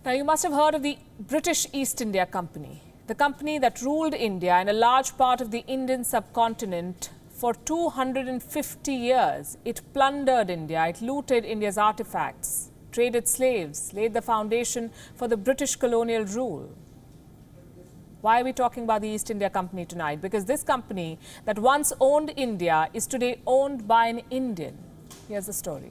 Now, you must have heard of the British East India Company, the company that ruled India and a large part of the Indian subcontinent for 250 years. It plundered India, it looted India's artifacts, traded slaves, laid the foundation for the British colonial rule. Why are we talking about the East India Company tonight? Because this company that once owned India is today owned by an Indian. Here's the story.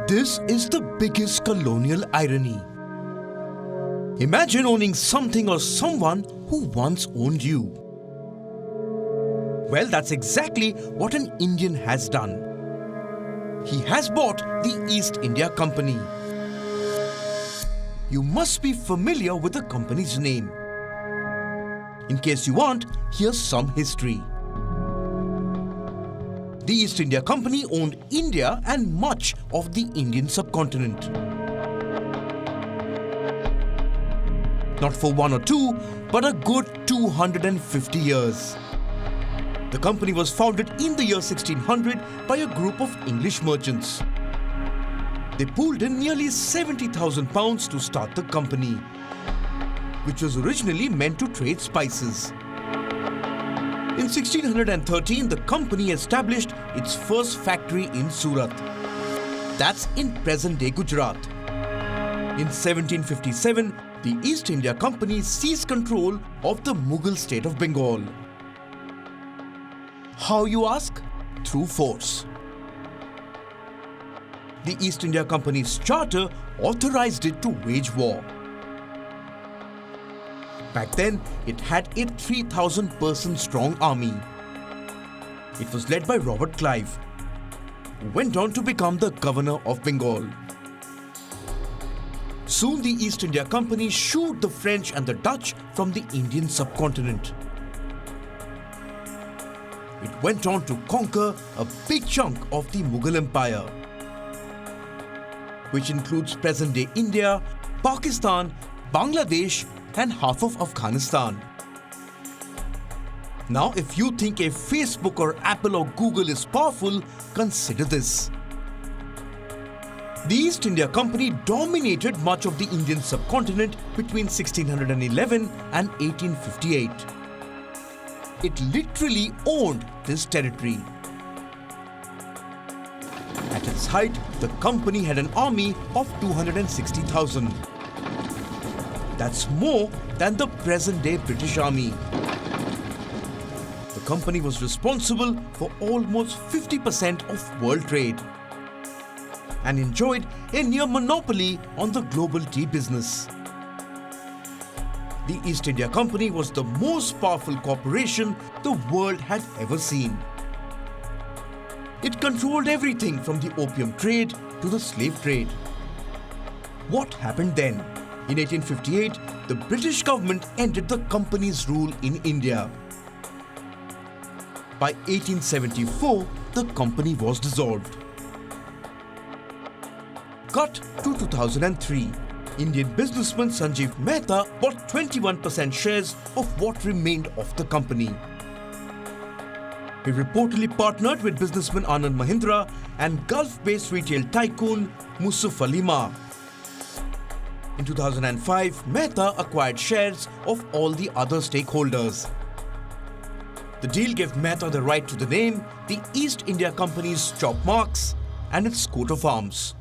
This is the biggest colonial irony. Imagine owning something or someone who once owned you. Well, that's exactly what an Indian has done. He has bought the East India Company. You must be familiar with the company's name. In case you aren't, here's some history. The East India Company owned India and much of the Indian subcontinent. Not for one or two, but a good 250 years. The company was founded in the year 1600 by a group of English merchants. They pooled in nearly £70,000 to start the company, which was originally meant to trade spices. In 1613, the company established its first factory in Surat. That's in present-day Gujarat. In 1757, the East India Company seized control of the Mughal state of Bengal. How, you ask? Through force. The East India Company's charter authorized it to wage war. Back then, it had a 3,000-person strong army. It was led by Robert Clive, who went on to become the governor of Bengal. Soon, the East India Company shooed the French and the Dutch from the Indian subcontinent. It went on to conquer a big chunk of the Mughal Empire, which includes present-day India, Pakistan, Bangladesh, and half of Afghanistan. Now, if you think a Facebook or Apple or Google is powerful, consider this. The East India Company dominated much of the Indian subcontinent between 1611 and 1858. It literally owned this territory. At its height, the company had an army of 260,000. That's more than the present-day British Army. The company was responsible for almost 50% of world trade and enjoyed a near monopoly on the global tea business. The East India Company was the most powerful corporation the world had ever seen. It controlled everything from the opium trade to the slave trade. What happened then? In 1858, the British government ended the company's rule in India. By 1874, the company was dissolved. Cut to 2003. Indian businessman Sanjeev Mehta bought 21% shares of what remained of the company. He reportedly partnered with businessman Anand Mahindra and Gulf-based retail tycoon Musuf Ali Ma. In 2005, Mehta acquired shares of all the other stakeholders. The deal gave Mehta the right to the name, the East India Company's chop marks, and its coat of arms.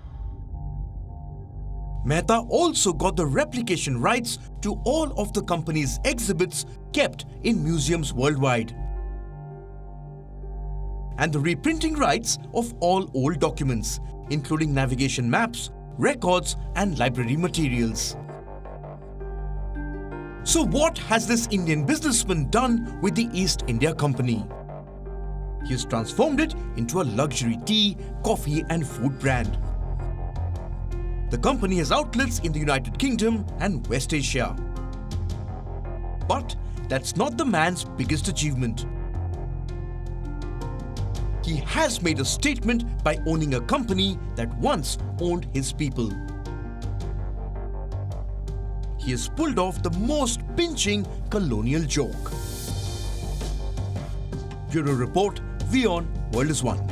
Mehta also got the replication rights to all of the company's exhibits kept in museums worldwide, and the reprinting rights of all old documents, including navigation maps, records, and library materials. So what has this Indian businessman done with the East India Company? He has transformed it into a luxury tea, coffee, and food brand. The company has outlets in the United Kingdom and West Asia. But that's not the man's biggest achievement. He has made a statement by owning a company that once owned his people. He has pulled off the most pinching colonial joke. Bureau Report, Wion, World is One.